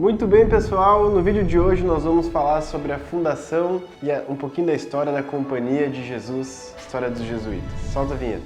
Muito bem, pessoal, no vídeo de hoje nós vamos falar sobre a fundação e um pouquinho da história da Companhia de Jesus, história dos jesuítas. Solta a vinheta.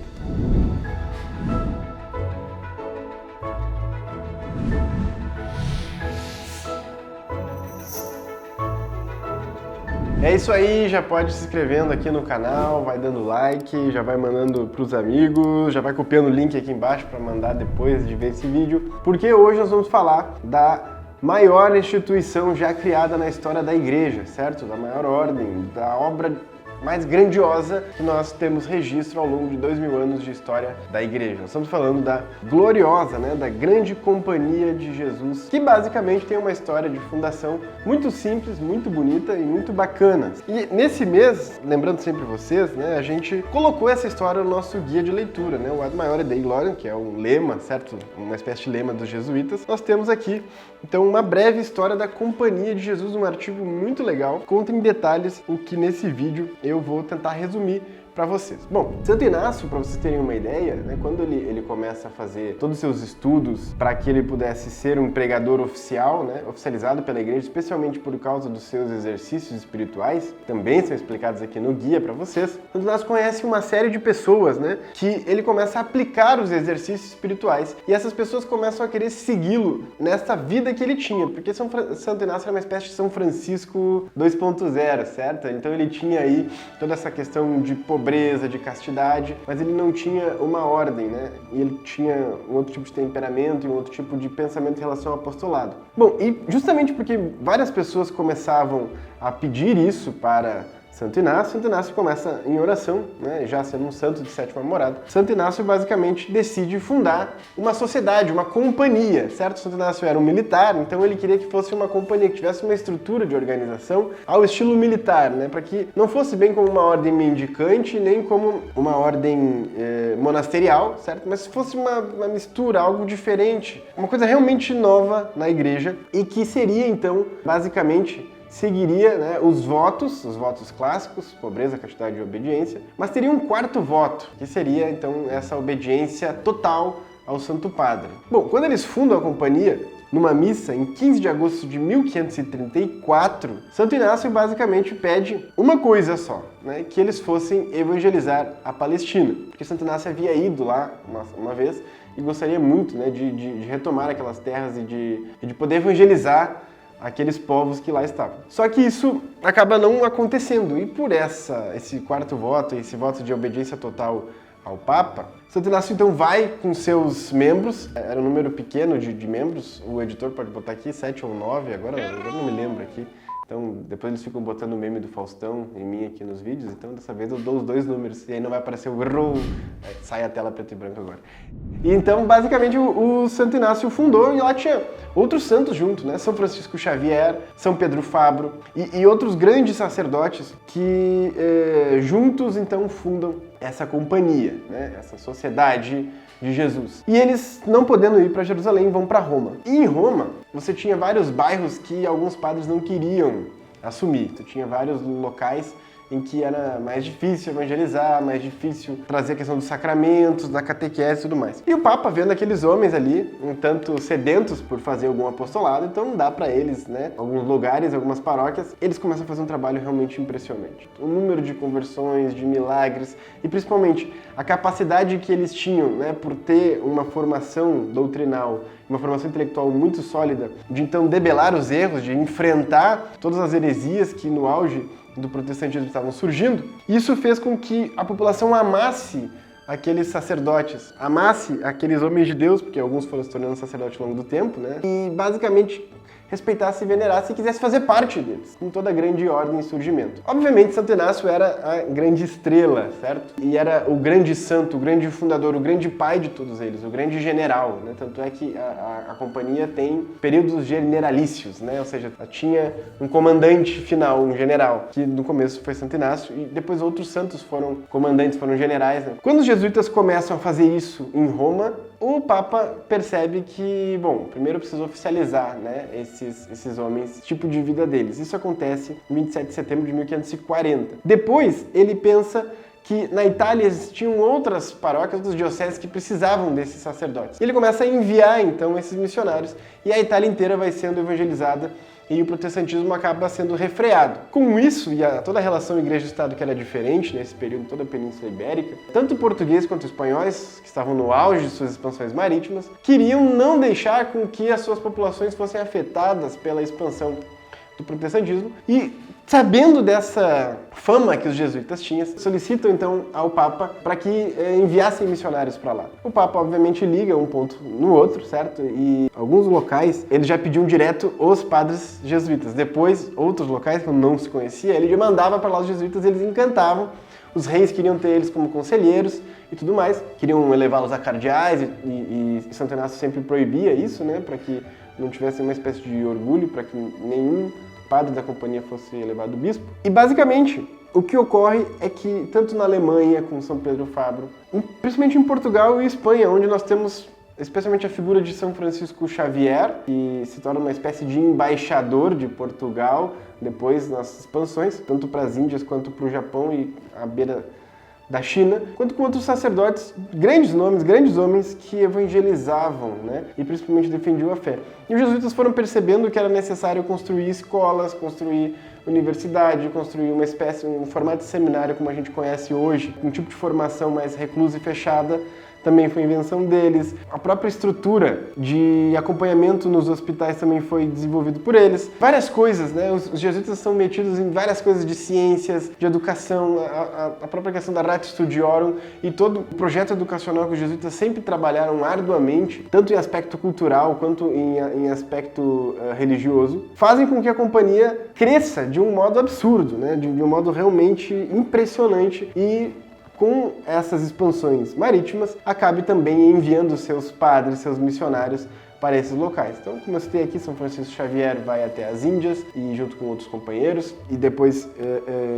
É isso aí, já pode se inscrevendo aqui no canal, vai dando like, já vai mandando pros amigos, já vai copiando o link aqui embaixo para mandar depois de ver esse vídeo, porque hoje nós vamos falar da maior instituição já criada na história da igreja, certo? Da maior ordem, da obra mais grandiosa que nós temos registro ao longo de 2000 anos de história da igreja. Nós estamos falando da gloriosa, da grande Companhia de Jesus, que basicamente tem uma história de fundação muito simples, muito bonita e muito bacana. E nesse mês, lembrando sempre vocês, a gente colocou essa história no nosso guia de leitura, o Ad Maior Dei Gloriam, que é um lema, certo? Uma espécie de lema dos jesuítas. Nós temos aqui, então, uma breve história da Companhia de Jesus, um artigo muito legal, conta em detalhes o que nesse vídeo eu vou tentar resumir para vocês. Bom, Santo Inácio, para vocês terem uma ideia, quando ele começa a fazer todos os seus estudos para que ele pudesse ser um pregador oficial, oficializado pela igreja, especialmente por causa dos seus exercícios espirituais, também são explicados aqui no guia para vocês, Santo Inácio conhece uma série de pessoas, que ele começa a aplicar os exercícios espirituais e essas pessoas começam a querer segui-lo nessa vida que ele tinha, porque Santo Inácio era uma espécie de São Francisco 2.0, certo? Então ele tinha aí toda essa questão de pobreza, de castidade, mas ele não tinha uma ordem, E ele tinha um outro tipo de temperamento e um outro tipo de pensamento em relação ao apostolado. Bom, e justamente porque várias pessoas começavam a pedir isso para Santo Inácio começa em oração, já sendo um santo de sétima morada. Santo Inácio basicamente decide fundar uma sociedade, uma companhia, certo? Santo Inácio era um militar, então ele queria que fosse uma companhia, que tivesse uma estrutura de organização ao estilo militar, para que não fosse bem como uma ordem mendicante, nem como uma ordem monasterial, certo? Mas fosse uma mistura, algo diferente, uma coisa realmente nova na igreja e que seria então, basicamente, seguiria os votos clássicos, pobreza, castidade e obediência, mas teria um quarto voto, que seria então essa obediência total ao Santo Padre. Bom, quando eles fundam a companhia, numa missa em 15 de agosto de 1534, Santo Inácio basicamente pede uma coisa só, que eles fossem evangelizar a Palestina, porque Santo Inácio havia ido lá uma vez e gostaria muito de retomar aquelas terras e de poder evangelizar aqueles povos que lá estavam. Só que isso acaba não acontecendo, e por esse quarto voto, esse voto de obediência total ao Papa, Santo Inácio então vai com seus membros, era um número pequeno de membros, o editor pode botar aqui 7 ou 9, agora eu não me lembro aqui. Então, depois eles ficam botando o meme do Faustão em mim aqui nos vídeos, então dessa vez eu dou os dois números, e aí não vai aparecer o RU, sai a tela preto e branco agora. E então, basicamente, o Santo Inácio fundou, e lá tinha outros santos junto, São Francisco Xavier, São Pedro Fabro, e outros grandes sacerdotes que juntos, então, fundam essa companhia, essa sociedade de Jesus. E eles, não podendo ir para Jerusalém, vão para Roma. E em Roma, você tinha vários bairros que alguns padres não queriam assumir. Tu tinha vários locais em que era mais difícil evangelizar, mais difícil trazer a questão dos sacramentos, da catequese e tudo mais. E o Papa, vendo aqueles homens ali, um tanto sedentos por fazer algum apostolado, então dá para eles, alguns lugares, algumas paróquias, eles começam a fazer um trabalho realmente impressionante. O número de conversões, de milagres e principalmente a capacidade que eles tinham, por ter uma formação doutrinal, uma formação intelectual muito sólida, de então debelar os erros, de enfrentar todas as heresias que no auge do protestantismo estavam surgindo. Isso fez com que a população amasse aqueles sacerdotes, amasse aqueles homens de Deus, porque alguns foram se tornando sacerdotes ao longo do tempo, e basicamente respeitasse e venerasse e quisesse fazer parte deles, com toda a grande ordem e surgimento. Obviamente, Santo Inácio era a grande estrela, certo? E era o grande santo, o grande fundador, o grande pai de todos eles, o grande general, Tanto é que a companhia tem períodos generalícios, Ou seja, tinha um comandante final, um general, que no começo foi Santo Inácio, e depois outros santos foram comandantes, foram generais, Quando os jesuítas começam a fazer isso em Roma, o Papa percebe que, bom, primeiro precisa oficializar, esses homens, esse tipo de vida deles. Isso acontece em 27 de setembro de 1540. Depois, ele pensa que na Itália existiam outras paróquias, outras dioceses que precisavam desses sacerdotes. Ele começa a enviar então esses missionários e a Itália inteira vai sendo evangelizada e o protestantismo acaba sendo refreado. Com isso, e toda a relação igreja-estado que era diferente nesse período, toda a Península Ibérica, tanto portugueses quanto espanhóis, que estavam no auge de suas expansões marítimas, queriam não deixar com que as suas populações fossem afetadas pela expansão do protestantismo e, sabendo dessa fama que os jesuítas tinham, solicitam então ao Papa para que enviassem missionários para lá. O Papa obviamente liga um ponto no outro, certo? E alguns locais ele já pediu direto os padres jesuítas. Depois, outros locais que não se conhecia, ele já mandava para lá os jesuítas, eles encantavam. Os reis queriam ter eles como conselheiros e tudo mais, queriam elevá-los a cardeais e Santo Inácio sempre proibia isso, né, para que não tivesse uma espécie de orgulho, para que nenhum padre da companhia fosse elevado bispo. E basicamente, o que ocorre é que tanto na Alemanha, com São Pedro Fabro, principalmente em Portugal e Espanha, onde nós temos especialmente a figura de São Francisco Xavier, que se torna uma espécie de embaixador de Portugal, depois nas expansões, tanto para as Índias quanto para o Japão e à beira da China, quanto com outros sacerdotes, grandes nomes, grandes homens que evangelizavam, né, e principalmente defendiam a fé. E os jesuítas foram percebendo que era necessário construir escolas, construir universidade, construir uma espécie, um formato de seminário como a gente conhece hoje, um tipo de formação mais reclusa e fechada, também foi invenção deles. A própria estrutura de acompanhamento nos hospitais também foi desenvolvido por eles. Várias coisas, né? Os jesuítas são metidos em várias coisas de ciências, de educação, a própria questão da Ratio Studiorum e todo o projeto educacional que os jesuítas sempre trabalharam arduamente, tanto em aspecto cultural quanto em aspecto religioso, fazem com que a companhia cresça de um modo absurdo, né? De um modo realmente impressionante e com essas expansões marítimas, acabe também enviando seus padres, seus missionários para esses locais. Então, como eu citei aqui, São Francisco Xavier vai até as Índias e junto com outros companheiros e depois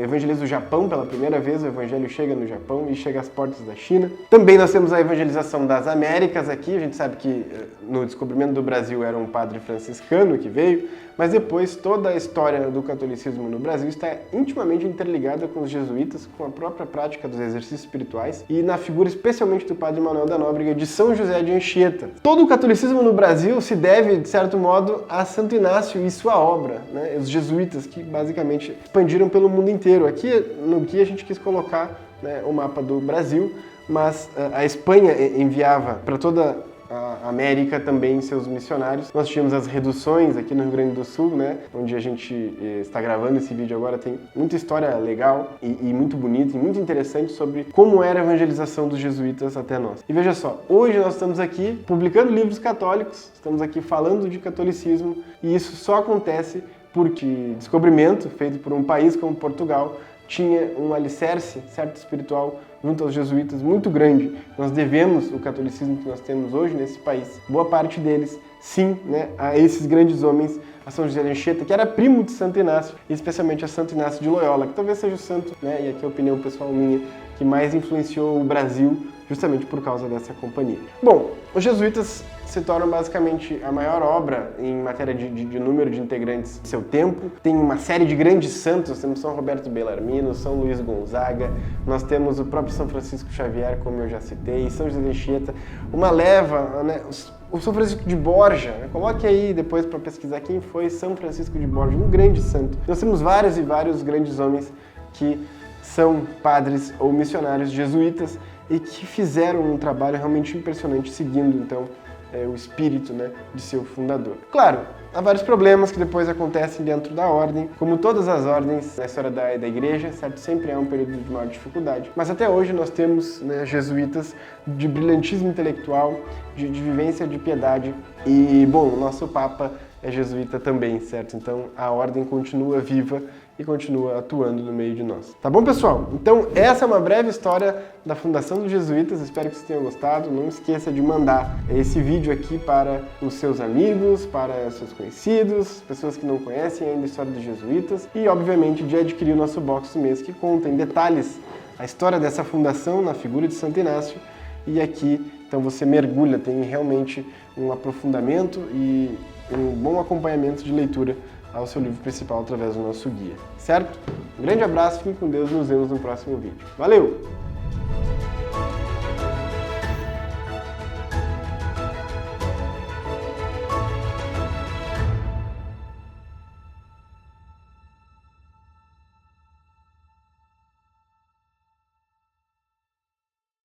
evangeliza o Japão pela primeira vez. O evangelho chega no Japão e chega às portas da China. Também nós temos a evangelização das Américas aqui. A gente sabe que no descobrimento do Brasil era um padre franciscano que veio, mas depois toda a história do catolicismo no Brasil está intimamente interligada com os jesuítas, com a própria prática dos exercícios espirituais e na figura especialmente do padre Manuel da Nóbrega de São José de Anchieta. Todo o catolicismo no Brasil se deve, de certo modo, a Santo Inácio e sua obra, né? Os jesuítas que basicamente expandiram pelo mundo inteiro. Aqui no guia a gente quis colocar, né, o mapa do Brasil, mas a Espanha enviava para toda a América também seus missionários. Nós tínhamos as reduções aqui no Rio Grande do Sul, né, onde a gente está gravando esse vídeo agora. Tem muita história legal e muito bonita e muito interessante sobre como era a evangelização dos jesuítas até nós. E veja só, hoje nós estamos aqui publicando livros católicos, estamos aqui falando de catolicismo e isso só acontece porque descobrimento feito por um país como Portugal tinha um alicerce, certo, espiritual junto aos jesuítas muito grande. Nós devemos o catolicismo que nós temos hoje nesse país, boa parte deles, sim, né, a esses grandes homens, a São José de Anchieta, que era primo de Santo Inácio, e especialmente a Santo Inácio de Loyola, que talvez seja o santo, né, e aqui é a opinião pessoal minha, que mais influenciou o Brasil justamente por causa dessa companhia. Bom, os jesuítas se tornam basicamente a maior obra em matéria de número de integrantes do seu tempo. Tem uma série de grandes santos, nós temos São Roberto Bellarmino, São Luís Gonzaga, nós temos o próprio São Francisco Xavier, como eu já citei, São José de Anchieta, uma leva, né, o São Francisco de Borja, né, coloque aí depois para pesquisar quem foi São Francisco de Borja, um grande santo. Nós temos vários e vários grandes homens que são padres ou missionários jesuítas e que fizeram um trabalho realmente impressionante, seguindo então o espírito, né, de seu fundador. Claro, há vários problemas que depois acontecem dentro da ordem, como todas as ordens na história da igreja, certo? Sempre é um período de maior dificuldade. Mas até hoje nós temos, né, jesuítas de brilhantismo intelectual, de vivência de piedade e, bom, o nosso Papa é jesuíta também, certo? Então a ordem continua viva e continua atuando no meio de nós. Tá bom, pessoal? Então essa é uma breve história da fundação dos jesuítas, espero que vocês tenham gostado. Não esqueça de mandar esse vídeo aqui para os seus amigos, para os seus conhecidos, pessoas que não conhecem ainda a história dos jesuítas e, obviamente, de adquirir o nosso box do mês que conta em detalhes a história dessa fundação na figura de Santo Inácio e aqui então você mergulha, tem realmente um aprofundamento e um bom acompanhamento de leitura ao seu livro principal através do nosso guia, certo? Um grande abraço, fiquem com Deus, nos vemos no próximo vídeo. Valeu!